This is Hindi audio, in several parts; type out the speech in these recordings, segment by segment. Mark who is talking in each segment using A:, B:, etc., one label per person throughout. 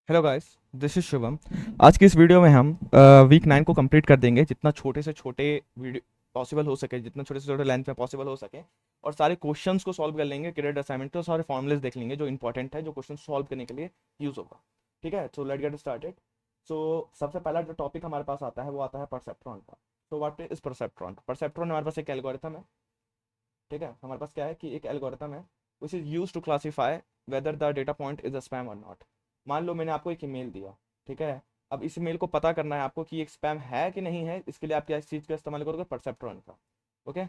A: Hello guys, this is Shubham. आज की इस वीडियो में हम वीक 9 को कंप्लीट कर देंगे, जितना छोटे से छोटे वीडियो पॉसिबल हो सके, जितना छोटे से छोटे लेंथ में पॉसिबल हो सके। और सारे क्वेश्चंस को सॉल्व कर लेंगे, क्रेडिट असाइनमेंट के सारे फॉर्मुलेस देख लेंगे जो इंपॉर्टेंट है, जो क्वेश्चन सॉल्व करने के लिए यूज होगा। ठीक है, सो लेट गेट स्टार्टेड। सो सबसे पहला जो टॉपिक हमारे पास आता है वो आता है परसेप्ट्रॉन का। तो व्हाट इज परसेप्ट्रॉन? परसेप्ट्रॉन हमारे पास एक एल्गोरिथम है। ठीक है, हमारे पास क्या है कि एक एल्गोरिथम है which is use to classify whether the data point is a spam or not. मान लो मैंने आपको एक ईमेल दिया। ठीक है, अब इस ईमेल को पता करना है आपको कि एक स्पैम है कि नहीं है। इसके लिए आप क्या इस चीज़ का इस्तेमाल करोगे? परसेप्ट्रॉन का। ओके,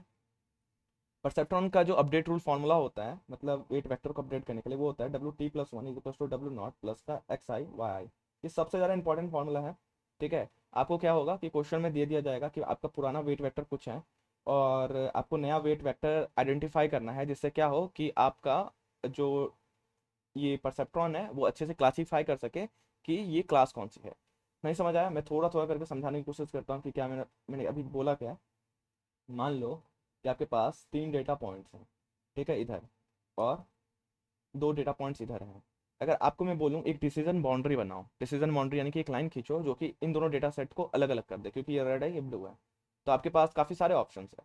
A: परसेप्ट्रॉन का जो अपडेट रूल फॉर्मूला होता है, मतलब वेट वेक्टर को अपडेट करने के लिए, वो होता है W t+1 is equal to W0 plus का XI YI। ये सबसे ज़्यादा इंपॉर्टेंट फॉर्मूला है। ठीक है, आपको क्या होगा कि क्वेश्चन में दे दिया जाएगा कि आपका पुराना वेट वेक्टर कुछ है, और आपको नया वेट वेक्टर आइडेंटिफाई करना है, जिससे क्या हो कि आपका जो ये परसेप्ट्रॉन है वो अच्छे से क्लासीफाई कर सके कि ये क्लास कौन सी है। नहीं समझ आया? मैं थोड़ा थोड़ा करके समझाने की कोशिश करता हूँ कि क्या मैंने मैंने अभी बोला क्या है। मान लो कि आपके पास तीन डेटा पॉइंट्स हैं। ठीक है, इधर, और दो डेटा पॉइंट्स इधर हैं। अगर आपको मैं बोलूँ एक डिसीजन बाउंड्री बनाओ, डिसीजन बाउंड्री यानी कि एक लाइन खींचो जो कि इन दोनों डेटा सेट को अलग अलग कर दे, क्योंकि ये रेड है ये ब्लू है। तो आपके पास काफ़ी सारे ऑप्शन है।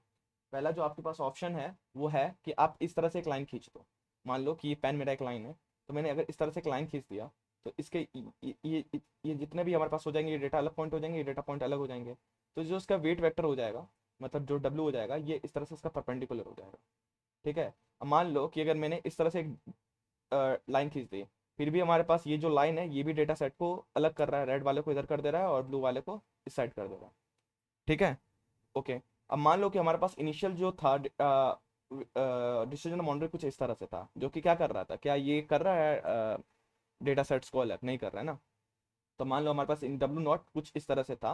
A: पहला जो आपके पास ऑप्शन है वो है कि आप इस तरह से एक लाइन खींच दो। मान लो कि ये पेन मेरा एक लाइन है, तो मैंने अगर इस तरह से एक लाइन खींच दिया, तो इसके ये जितने भी हमारे पास हो जाएंगे, ये डेटा अलग पॉइंट हो जाएंगे, ये डेटा पॉइंट अलग हो जाएंगे। तो जो इसका वेट वेक्टर हो जाएगा, मतलब जो डब्ल्यू हो जाएगा, ये इस तरह से इसका परपेंडिकुलर हो जाएगा। ठीक है, अब मान लो कि अगर मैंने इस तरह से एक लाइन खींच दी, फिर भी हमारे पास ये जो लाइन है ये भी डेटा सेट को अलग कर रहा है, रेड वाले को इधर कर दे रहा है और ब्लू वाले को इस साइड कर दे रहा है। ठीक है, ओके। अब मान लो कि हमारे पास इनिशियल जो था डिसीजन बाउंड्री कुछ इस तरह से था, जो कि क्या कर रहा था, क्या ये कर रहा है डेटा सेट्स को अलग? नहीं कर रहा है ना। तो मान लो हमारे पास इन W0 कुछ इस तरह से था।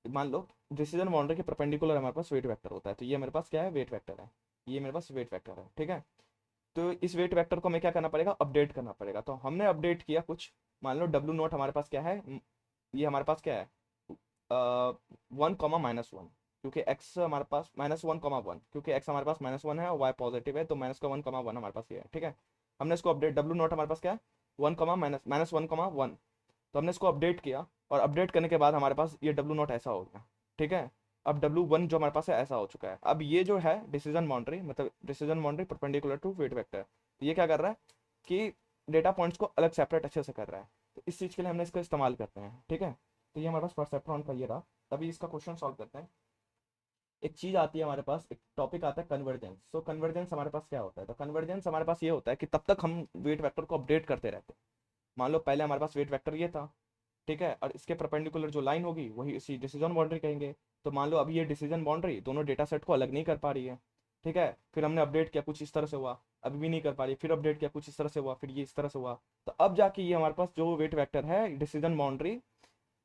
A: मान लो डिसीजन बाउंड्री के परपेंडिकुलर हमारे पास वेट वेक्टर होता है, तो ये मेरे पास क्या है? वेट वेक्टर है। ये मेरे पास वेट वेक्टर है। ठीक है, तो इस वेट वेक्टर को हमें क्या करना पड़ेगा? अपडेट करना पड़ेगा। तो हमने अपडेट किया कुछ। मान लो W0 हमारे पास क्या है? ये हमारे पास क्या है? 1, -1, क्योंकि एक्स हमारे पास -1, 1, क्योंकि एक्स हमारे पास -1 है और वाई पॉजिटिव है, तो -1, 1 हमारे पास ये है। ठीक है, हमने इसको अपडेट W0 हमारे पास क्या है? 1, -1, तो हमने इसको अपडेट किया, और अपडेट करने के बाद हमारे पास ये W0 ऐसा हो गया। ठीक है, अब W1 जो हमारे पास है ऐसा हो चुका है। अब ये जो है डिसीजन बाउंड्री, मतलब decision boundary perpendicular to weight vector, तो ये क्या कर रहा है कि डेटा पॉइंट्स को अलग सेपरेट अच्छे से कर रहा है। तो इस चीज़ के लिए हमने इसका इस्तेमाल करते हैं। ठीक है, तो ये हमारे पास परसेप्ट्रॉन का ये रहा। तभी इसका क्वेश्चन सॉल्व करते हैं। एक चीज आती है हमारे पास, एक टॉपिक आता है कन्वर्जेंस। सो कन्वर्जेंस हमारे पास क्या होता है? तो कन्वर्जेंस हमारे पास ये होता है कि तब तक हम वेट वेक्टर को अपडेट करते रहते हैं। मान लो पहले हमारे पास वेट वेक्टर ये था। ठीक है, और इसके परपेंडिकुलर जो लाइन होगी वही इसी डिसीजन बाउंड्री कहेंगे। तो मान लो अभी ये डिसीजन बाउंड्री दोनों डेटा सेट को अलग नहीं कर पा रही है। ठीक है, फिर हमने अपडेट किया, कुछ इस तरह से हुआ, अभी भी नहीं कर पा रही, फिर अपडेट किया, कुछ इस तरह से हुआ, फिर ये इस तरह से हुआ। तो अब जाके ये हमारे पास जो वेट वेक्टर है डिसीजन बाउंड्री,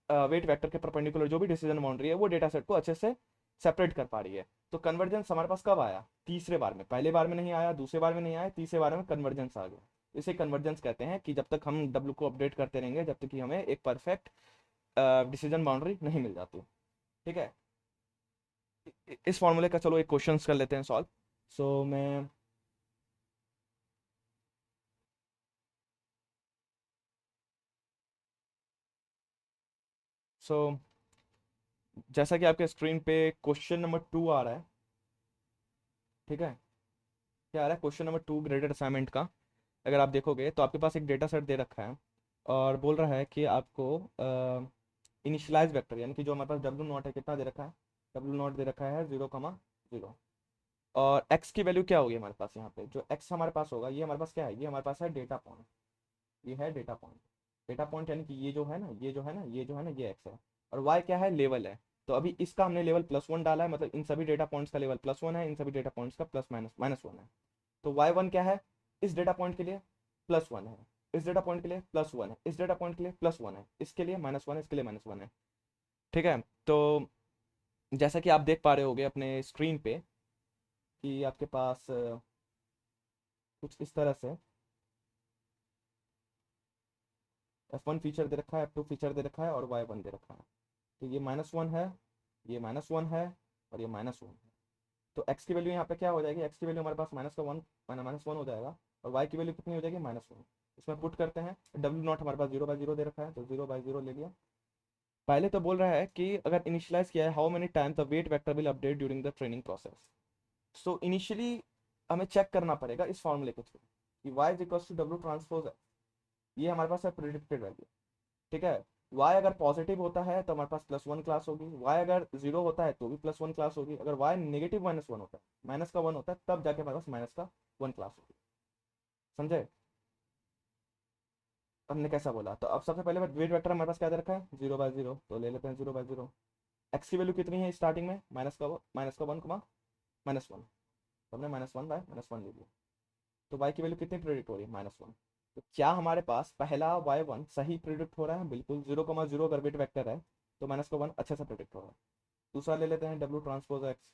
A: वेट वेक्टर के परपेंडिकुलर जो भी डिसीजन बाउंड्री है वो डेटा सेट को अच्छे से सेपरेट कर पा रही है। तो कन्वर्जेंस हमारे पास कब आया? तीसरे बार में। पहले बार में नहीं आया, दूसरे बार में नहीं आया, तीसरे बार में कन्वर्जेंस आ गया। इसे कन्वर्जेंस कहते हैं कि जब तक हम डब्ल्यू को अपडेट करते रहेंगे, जब तक कि हमें एक परफेक्ट डिसीजन बाउंड्री नहीं मिल जाती। ठीक है, इस फॉर्मूले का चलो एक क्वेश्चन कर लेते हैं सॉल्व। मैं सो जैसा कि आपके स्क्रीन पे क्वेश्चन नंबर 2 आ रहा है। ठीक है, क्या आ रहा है? क्वेश्चन नंबर 2 ग्रेडेड असाइनमेंट का। अगर आप देखोगे तो आपके पास एक डेटा सेट दे रखा है, और बोल रहा है कि आपको इनिशियलाइज वेक्टर, यानी कि जो हमारे पास W0 है, कितना दे रखा है? W0 दे रखा है 0, 0। और x की वैल्यू क्या होगी हमारे पास? यहाँ पे जो x हमारे पास होगा, ये हमारे पास क्या है? ये हमारे पास है डेटा पॉइंट। ये है डेटा पॉइंट। डेटा पॉइंट यानी कि ये जो है ना, ये जो है ना, ये जो है ना, ये x है। और y क्या है? लेवल है। तो अभी इसका हमने लेवल +1 डाला है, मतलब इन सभी डेटा पॉइंट्स का लेवल +1 है, इन सभी डेटा पॉइंट्स का प्लस माइनस -1 है। तो y1 क्या है? इस डेटा पॉइंट के लिए +1 है, इस डेटा पॉइंट के लिए +1 है, इस डेटा पॉइंट के लिए +1 है, इसके लिए -1 है, इसके लिए -1 है। ठीक है, तो जैसा कि आप देख पा रहे होगे अपने स्क्रीन पे कि आपके पास कुछ इस तरह से F1 फीचर दे रखा है, F2 फीचर दे रखा है, और y1 दे रखा है। तो ये -1 है, ये -1 है, और ये -1 है। तो x की वैल्यू यहाँ पे क्या हो जाएगी? x की वैल्यू हमारे पास -1 हो जाएगा, और y की वैल्यू कितनी हो जाएगी? -1। इसमें पुट करते हैं, डब्ल्यू नॉट हमारे पास 0/0 दे रखा है तो 0/0 ले लिया। पहले तो बोल रहा है कि अगर इनिशियलाइज किया है how many time the weight vector will update during the training process. So initially हमें चेक करना पड़ेगा इस फॉर्मूले के थ्रू कि y is equal to W transpose है, ये हमारे पास है प्रिडिक्टेड वैल्यू, ठीक है। y अगर पॉजिटिव होता है तो हमारे पास +1 क्लास होगी, y अगर 0 होता है तो भी +1 क्लास होगी, अगर y नेगेटिव -1 होता है, माइनस का 1 होता है, तब जाके हमारे पास माइनस का 1 क्लास होगी। समझे हमने कैसा बोला? तो अब सबसे पहले वेट वेक्टर हमारे पास क्या दे रखा है 0/0, तो ले लेते हैं 0/0। एक्स की वैल्यू कितनी है स्टार्टिंग में, माइनस का 1 -1, तो हमने -1/-1 ले लिया। तो y की वैल्यू कितनी प्रेडिक्ट हो रही है -1। तो क्या हमारे पास पहला y1 सही प्रेडिक्ट हो रहा है? बिल्कुल। 0,0 अगर वेट वेक्टर है तो -1 अच्छे से प्रेडिक्ट हो रहा है। दूसरा ले लेते हैं डब्ल्यू ट्रांसपोज एक्स,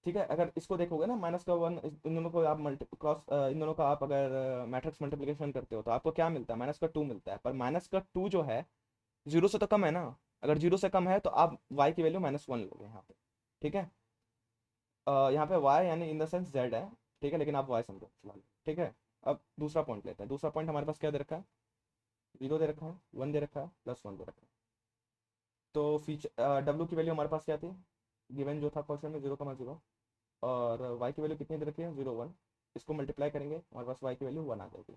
A: ठीक है। अगर इसको देखोगे ना -1, इन दोनों को आप मल्टी क्रॉस, इन दोनों का आप अगर मैट्रिक्स मल्टीप्लिकेशन करते हो तो आपको क्या मिलता है, -2 मिलता है। पर -2 जो है 0 से तो कम है ना, अगर 0 से कम है तो आप y की वैल्यू -1 लोगे यहाँ पे, ठीक है। यहाँ पे y यानी इन द सेंस z है, ठीक है, लेकिन आप y समझो फिलहाल, ठीक है। अब दूसरा पॉइंट लेते हैं। दूसरा पॉइंट हमारे पास क्या दे रखा है, 0 दे रखा है, 1 दे रखा है, +1 दे रखा है। तो फीचर w की वैल्यू हमारे पास क्या थी, गिवन जो था क्वेश्चन में 0,0, और y की वैल्यू कितनी दे रखी है 0,1। इसको मल्टीप्लाई करेंगे हमारे पास y की वैल्यू 1 आ जाएगी।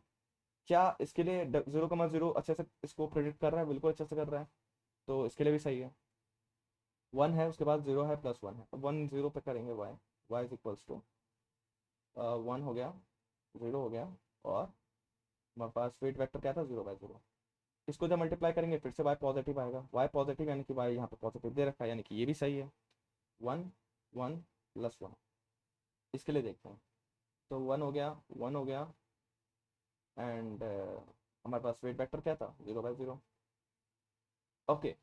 A: क्या इसके लिए 0,0 अच्छे से इसको प्रेडिक्ट कर रहा है? बिल्कुल अच्छे से कर रहा है, तो इसके लिए भी सही है। 1 है, उसके बाद 0 है, +1 है, 1 0 पे करेंगे y इज इक्वल्स टू 1 हो गया, 0 हो गया, और हमारे पास वेट वेक्टर क्या था 0/0। इसको जब मल्टीप्लाई करेंगे फिर से y पॉजिटिव आएगा, y पॉजिटिव यानी कि y यहाँ पे पॉजिटिव दे रखा है, यानी कि ये भी सही है। 1 1 +1, इसके लिए देखते हैं। तो 1 हो गया, 1 हो गया, एंड हमारे पास वेट वेक्टर क्या था 0/0। ओके,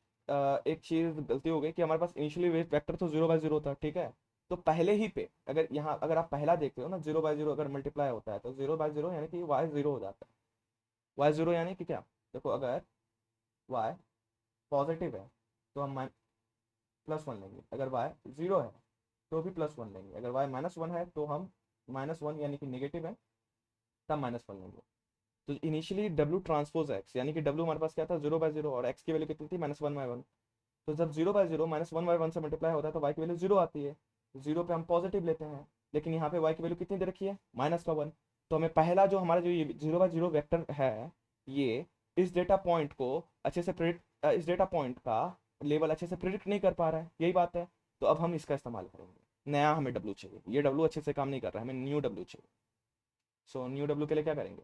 A: एक चीज़ गलती हो गई कि हमारे पास इनिशियली वेट वेक्टर तो 0/0 था, ठीक है। तो पहले ही पे अगर यहाँ अगर आप पहला देखते हो ना 0/0 अगर मल्टीप्लाई होता है तो 0/0 यानी कि y 0 हो जाता है। y 0 यानी कि क्या, देखो अगर y पॉजिटिव है तो हम +1 लेंगे, अगर y 0 है तो भी +1 लेंगे, अगर y -1 है तो हम -1 यानी कि नेगेटिव है तब -1 लेंगे। तो इनिशियली डब्ल्यू ट्रांसपोज एक्स यानी कि डब्ल्यू हमारे पास क्या था 0/0, और एक्स की वैल्यू कितनी थी -1/1। तो जब 0/0 -1/1 से मल्टीप्लाई होता है तो y की वैल्यू 0 आती है, 0 पे हम पॉजिटिव लेते हैं, लेकिन यहाँ पे y की वैल्यू कितनी दे रखी है -1। तो हमें पहला जो हमारा जो ये 0/0 वेक्टर है, ये इस डेटा पॉइंट को अच्छे से प्रिडिक्ट, इस डेटा पॉइंट का लेवल अच्छे से प्रिडिक्ट नहीं कर पा रहा है, यही बात है। तो अब हम इसका इस्तेमाल करेंगे, नया हमें डब्ल्यू चाहिए, ये डब्ल्यू अच्छे से काम नहीं कर रहा है, हमें न्यू डब्ल्यू चाहिए। सो न्यू डब्ल्यू के लिए क्या करेंगे,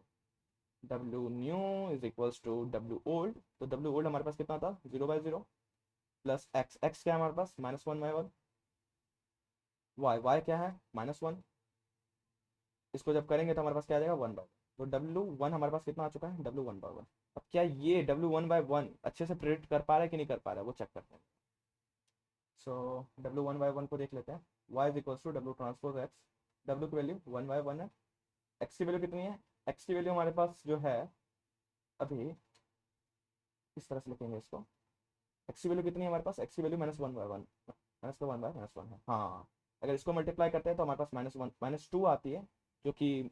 A: W new is equals to W old. तो डब्ल्यू ओल्ड हमारे पास कितना था 0/0 प्लस एक्स, एक्स क्या है हमारे पास -1/1, वाई क्या है -1। इसको जब करेंगे तो हमारे पास क्या आ जाएगा 1/1। तो W1 हमारे पास कितना आ चुका है W1/1। अब क्या ये W1/1 अच्छे से प्रिडिक्ट कर पा रहा है कि नहीं कर पा रहा है, वो चेक करते हैं। सो W1/1 को देख लेते हैं, y is equals to W transpose X, W की वैल्यू 1/1 है, एक्स की वैल्यू कितनी है, एक्स की वैल्यू हमारे पास जो है अभी इस तरह से लिखेंगे इसको, एक्स की वैल्यू कितनी है हमारे पास, एक्स की वैल्यू -1/1, -1/-1 है, हाँ। अगर इसको मल्टीप्लाई करते हैं तो हमारे पास -1 -2 आती है, जो कि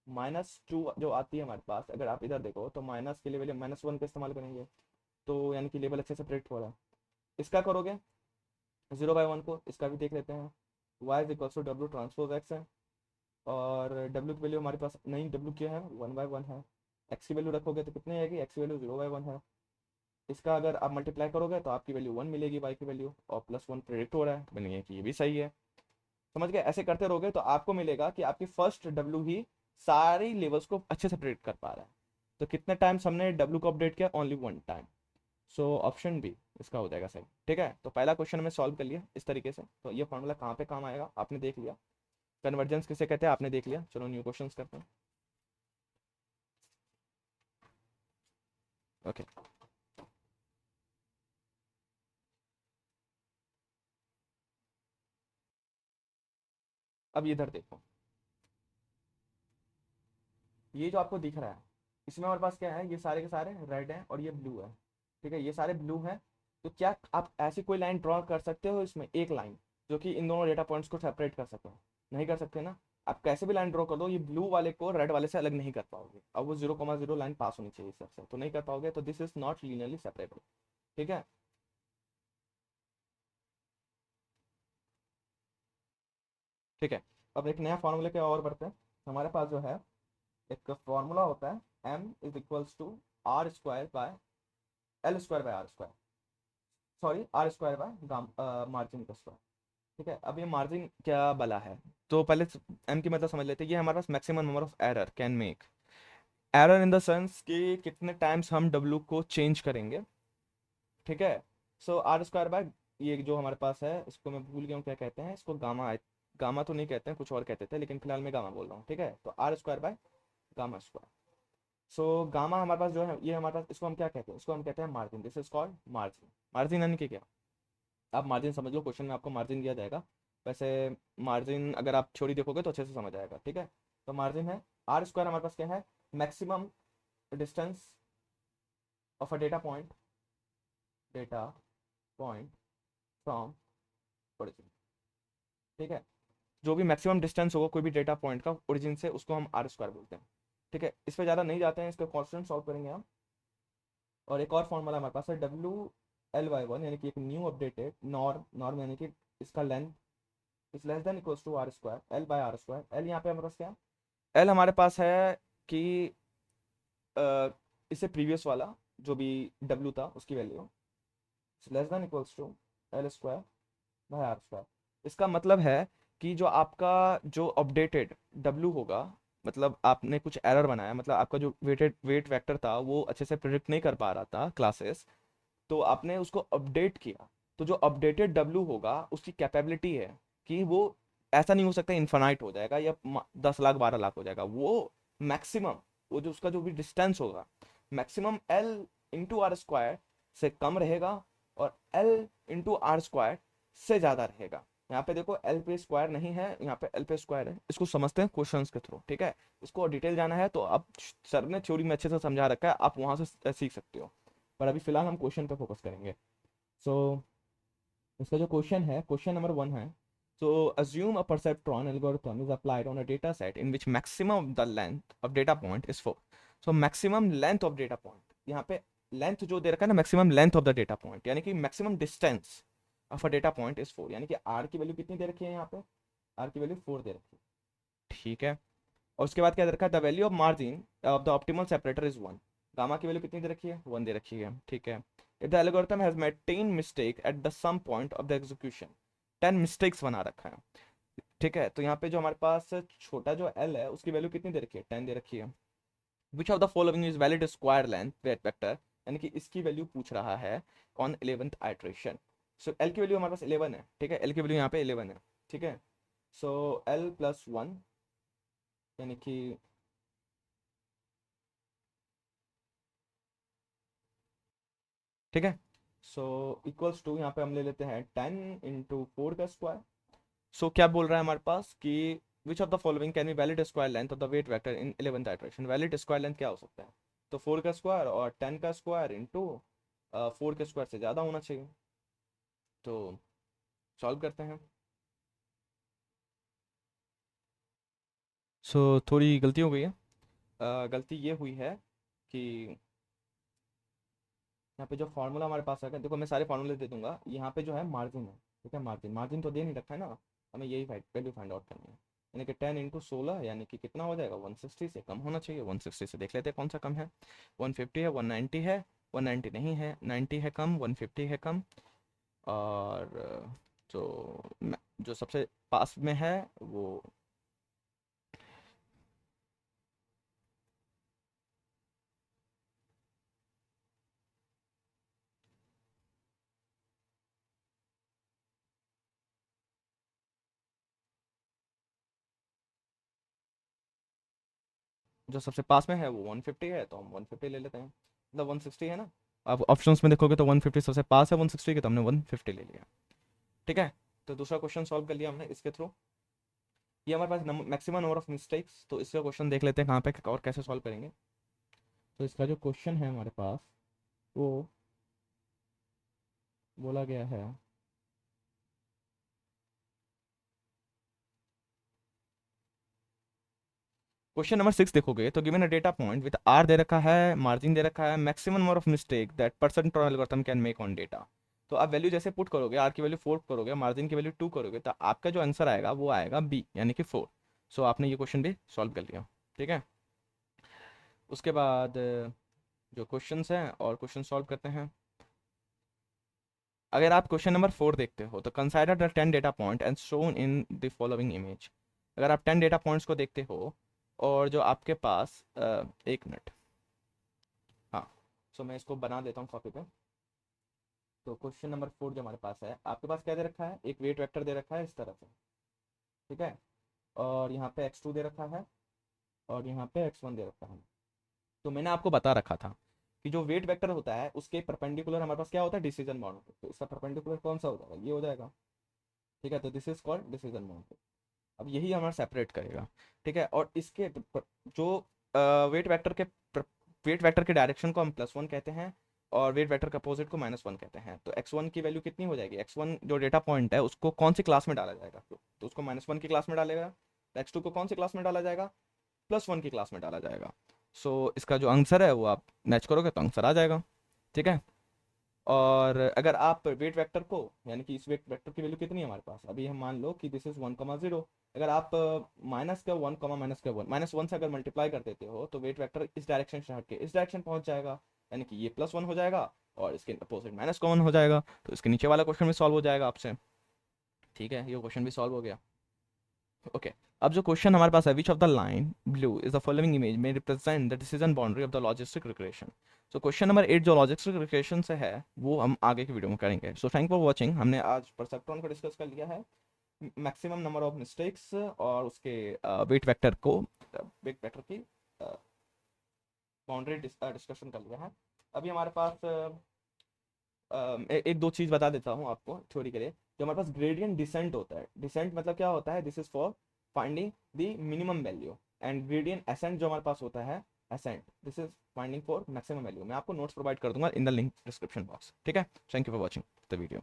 A: -2 जो आती है हमारे पास, अगर आप इधर देखो तो माइनस के लिए वैल्यू -1 का इस्तेमाल करेंगे, तो यानी कि लेवल अच्छे से प्रिडिक्ट हो रहा है। इसका करोगे 0/1 को, इसका भी देख लेते हैं, y is equals to W transpose X है, और w की वैल्यू हमारे पास नहीं, w क्या है 1/1 है, x की वैल्यू रखोगे तो कितनी आएगी, x की वैल्यू 0/1 है। इसका अगर आप मल्टीप्लाई करोगे तो आपकी वैल्यू 1 मिलेगी y की वैल्यू, और +1 प्रेडिक्ट हो रहा है, तो बनेगा कि ये भी सही है। समझ गए? ऐसे करते रहोगे तो आपको मिलेगा कि आपकी फर्स्ट W ही सारी लेवल्स को अच्छे से प्रेडिक्ट कर पा रहा है। तो कितने टाइम्स हमने W को अपडेट किया, only 1 time. So option B इसका हो जाएगा सही, ठीक है। तो पहला क्वेश्चन में सॉल्व कर लिया इस तरीके से। तो ये फॉर्मूला कहाँ पे काम आएगा आपने देख लिया, कन्वर्जेंस किसे कहते हैं आपने देख लिया। चलो न्यू क्वेश्चन करते हैं। ओके, अब इधर देखो, ये जो आपको दिख रहा है इसमें हमारे पास क्या है, ये सारे के सारे रेड हैं और ये ब्लू है, ठीक है, ये सारे ब्लू हैं। तो क्या आप ऐसी कोई लाइन ड्रॉ कर सकते हो इसमें, एक लाइन जो कि इन दोनों डेटा पॉइंट्स को सेपरेट कर सके? नहीं कर सकते ना। आप कैसे भी लाइन ड्रॉ कर दो, ये ब्लू वाले को रेड वाले से अलग नहीं कर पाओगे। अब वो 0,0 लाइन पास होनी चाहिए इस तरफ से, तो नहीं कर पाओगे, तो this is not linearly separable. ठीक है। ठीक है। अब एक नया फॉर्मूले के और बढ़ते हैं। हमारे पास जो है एक फॉर्मूला होता है, M is equals to R square by L square by R square, sorry R square by margin का स्क्वायर। ठीक है। अब ये मार्जिन क्या बला है, तो पहले एम की मतलब समझ लेते हैं। ये हमारे पास maximum number of error can make, error in the sense कि कितने टाइम्स हम डब्ल्यू को चेंज करेंगे। ठीक है। सो आर स्क्वायर बाय, ये जो हमारे पास है इसको मैं भूल गया हूँ क्या कहते हैं इसको, गामा, गामा तो नहीं कहते हैं, कुछ और कहते थे, लेकिन फिलहाल मैं गामा बोल रहा हूँ। ठीक है। तो R square by gamma square. So gamma हमारे पास जो है, ये हमारे पास, इसको हम क्या कहते हैं, इसको हम कहते हैं margin. This is called margin. Margin यानी कि क्या, आप मार्जिन समझ लो, क्वेश्चन में आपको मार्जिन दिया जाएगा। वैसे मार्जिन अगर आप थ्योरी देखोगे तो अच्छे से समझ आएगा। ठीक है। तो मार्जिन है, आर स्क्वायर हमारे पास क्या है, maximum distance of a data point from origin. ठीक है। जो भी मैक्सिमम डिस्टेंस होगा कोई भी डेटा पॉइंट का ओरिजिन से, उसको हम आर स्क्वायर बोलते हैं। ठीक है। इस पर ज़्यादा नहीं जाते हैं, इसका कॉन्स्टेंट सॉल्व करेंगे हम। और एक और फॉर्मूला हमारे पास है, W L/1, यानी कि एक न्यू अपडेटेड नॉर्म, नॉर्म यानी कि इसका length is less than equals to R square L by R square. L यहाँ पे हमारे पास क्या है, एल हमारे पास है कि इससे प्रीवियस वाला जो भी डब्ल्यू था उसकी value less than equals to L square by R square. इसका मतलब है कि जो आपका जो अपडेटेड डब्ल्यू होगा, मतलब आपने कुछ एरर बनाया, मतलब आपका जो वेट वेक्टर था वो अच्छे से प्रिडिक्ट नहीं कर पा रहा था क्लासेस, तो आपने उसको अपडेट किया। तो जो अपडेटेड डब्ल्यू होगा उसकी कैपेबिलिटी है कि वो, ऐसा नहीं हो सकता इन्फानाइट हो जाएगा या 10 लाख 12 लाख हो जाएगा, वो मैक्सिमम, वो जो उसका जो भी डिस्टेंस होगा maximum L into R square से कम रहेगा और एल इंटू आर स्क्वायर से ज़्यादा रहेगा। यहाँ पे देखो एल पे स्क्वायर नहीं है, यहाँ पे एल पे स्क्वायर है। इसको समझते हैं क्वेश्चंस के थ्रू। ठीक है। इसको डिटेल जाना है तो अब सर ने थ्योरी में अच्छे से समझा रखा है, आप वहाँ से सीख सकते हो, पर अभी फिलहाल हम क्वेश्चन पे फोकस करेंगे। सो इसका जो क्वेश्चन है, क्वेश्चन नंबर 1 है, so assume a perceptron algorithm is applied on a data set in which maximum of the length of data point is 4। so maximum length of data point, यहाँ पे लेंथ जो दे रखा है ना, maximum length of the data point, यानी कि maximum distance of a data point is 4, यानी कि आर की वैल्यू कितनी दे रखी है यहाँ पे, आर की वैल्यू 4 दे रखी है। ठीक है। और उसके बाद क्या दे रखा है, the value of margin of the optimal separator is 1। Gamma की वैल्यू कितनी दे रखी है, 1 दे रखी है। ठीक है। If the algorithm has made 10 mistake at the some point of the execution, 10 mistakes बना रखा है। ठीक है। तो यहाँ पे जो हमारे पास छोटा जो एल है उसकी वैल्यू कितनी दे रखी है, 10 दे रखी है। Which of the following is valid square length vector, यानी कि इसकी वैल्यू पूछ रहा है on 11th iteration. So L की वैल्यू हमारे पास 11 है। ठीक है। एल की वैल्यू यहाँ पे 11 है। ठीक है। सो एल प्लस 1, यानी कि ठीक है। सो इक्वल्स टू, यहाँ पे हम ले लेते हैं 10 × 4 का स्क्वायर। सो क्या बोल रहा है हमारे पास कि विच of the following can be valid square length of the weight vector in 11th iteration. Valid square length क्या हो सकता है, तो 4 का स्क्वायर और 10 का स्क्वायर इंटू 4 के स्क्वायर से ज़्यादा होना चाहिए। तो सॉल्व करते हैं। थोड़ी गलती हो गई है। गलती ये हुई है कि यहाँ पे जो फार्मूला हमारे पास है, देखो मैं सारे फार्मूले दे दूंगा, यहाँ पे जो है मार्जिन है। ठीक है। मार्जिन, मार्जिन तो दे नहीं रखा है ना, हमें यही वैल्यू फाइंड आउट करनी है। यानी कि 10 × 16, यानी कि कितना हो जाएगा, 160 से कम होना चाहिए। 160 से देख लेते हैं कौन सा कम है, 150 है, 190 है, 190 नहीं है, 90 है कम, 150 है कम, और जो सबसे पास में है वो, जो सबसे पास में है वो 150 है, तो हम 150 ले लेते हैं। मतलब 160 है ना, अब ऑप्शंस में देखोगे तो 150 सबसे पास है 160 के, तो हमने 150 ले लिया। ठीक है। तो दूसरा क्वेश्चन सॉल्व कर लिया हमने इसके थ्रू। ये हमारे पास मैक्सिमम नंबर ऑफ मिस्टेक्स, तो इसका क्वेश्चन देख लेते हैं कहाँ पे और कैसे सॉल्व करेंगे। तो इसका जो क्वेश्चन है हमारे पास, वो बोला गया है क्वेश्चन नंबर 6 देखोगे तो given a data point with R दे रखा है, मार्जिन दे रखा है, maximum number of mistake that percent algorithm can make on data. तो आप वैल्यू जैसे पुट करोगे, आर की वैल्यू 4 करोगे, मार्जिन की वैल्यू 2 करोगे, तो आपका जो आंसर आएगा वो आएगा बी यानी कि 4। सो आपने ये क्वेश्चन भी सॉल्व कर लिया। ठीक है, उसके बाद जो क्वेश्चंस हैं और क्वेश्चन सॉल्व करते हैं। अगर आप क्वेश्चन नंबर 4 देखते हो तो consider the 10 data point and shown in the following image. अगर आप 10 डेटा पॉइंट्स को देखते हो और जो आपके पास एक मिनट, हाँ, सो मैं इसको बना देता हूँ कॉपी पे। तो क्वेश्चन नंबर 4 जो हमारे पास है, आपके पास क्या दे रखा है, एक वेट वेक्टर दे रखा है इस तरह से। ठीक है, और यहाँ पे x2 दे रखा है और यहाँ पे x1 दे रखा है। तो मैंने आपको बता रखा था कि जो वेट वेक्टर होता है उसके परपेंडिकुलर हमारे पास क्या होता है, डिसीजन बाउंड। तो इसका परपेंडिकुलर कौन सा हो जाएगा, ये हो जाएगा। ठीक है, तो this is called decision bound. अब यही हमारा सेपरेट करेगा। ठीक है, और इसके जो वेट वेक्टर के वेट वेक्टर के डायरेक्शन को हम +1 कहते हैं और वेट वेक्टर के अपोजिट को -1 कहते हैं। तो x1 की वैल्यू कितनी हो जाएगी, x1 जो डेटा पॉइंट है उसको कौन सी क्लास में डाला जाएगा, तो उसको -1 की क्लास में डालेगा। x2 को कौन सी क्लास में डाला जाएगा, +1 की क्लास में डाला जाएगा। सो इसका जो आंसर है वो आप मैच करोगे तो आंसर आ जाएगा। ठीक है, और अगर आप वेट वेक्टर को, यानी कि इस वेट वेक्टर की वैल्यू कितनी है हमारे पास, अभी हम मान लो कि दिस इज 1,0। अगर आप माइनस का 1, -1 से अगर मल्टीप्लाई कर देते हो तो वेट वेक्टर इस डायरेक्शन से हट के इस डायरेक्शन पहुंच जाएगा, यानी कि ये +1 हो जाएगा और इसके अपोजिट -1 हो जाएगा। तो इसके नीचे वाला क्वेश्चन भी सॉल्व हो जाएगा आपसे। ठीक है, ये क्वेश्चन भी सॉल्व हो गया। ओके, अब जो क्वेश्चन हमारे पास है, which of the line blue is the following image में represent the decision boundary of the logistic regression. तो क्वेश्चन नंबर 8 जो लॉजिस्टिक रिग्रेशन से है वो हम आगे की वीडियो में करेंगे। So thank for watching. हमने आज परसेप्ट्रॉन को डिस्कस कर लिया है, मैक्सिमम नंबर ऑफ मिस्टेक्स और उसके वेट वेक्टर को, वेट वेक्टर की बाउंड्री डिस्कशन कर लिया है। अभी हमारे पास एक दो चीज़ बता देता हूँ आपको थ्योरी के लिए। जो हमारे पास ग्रेडियंट डिसेंट होता है, डिसेंट मतलब क्या होता है, this is for finding the minimum value. And gradient ascent जो हमारे पास होता है, ascent, this is finding for maximum value. मैं आपको नोट्स प्रोवाइड कर दूंगा in the link description box. ठीक है, thank you for watching the video.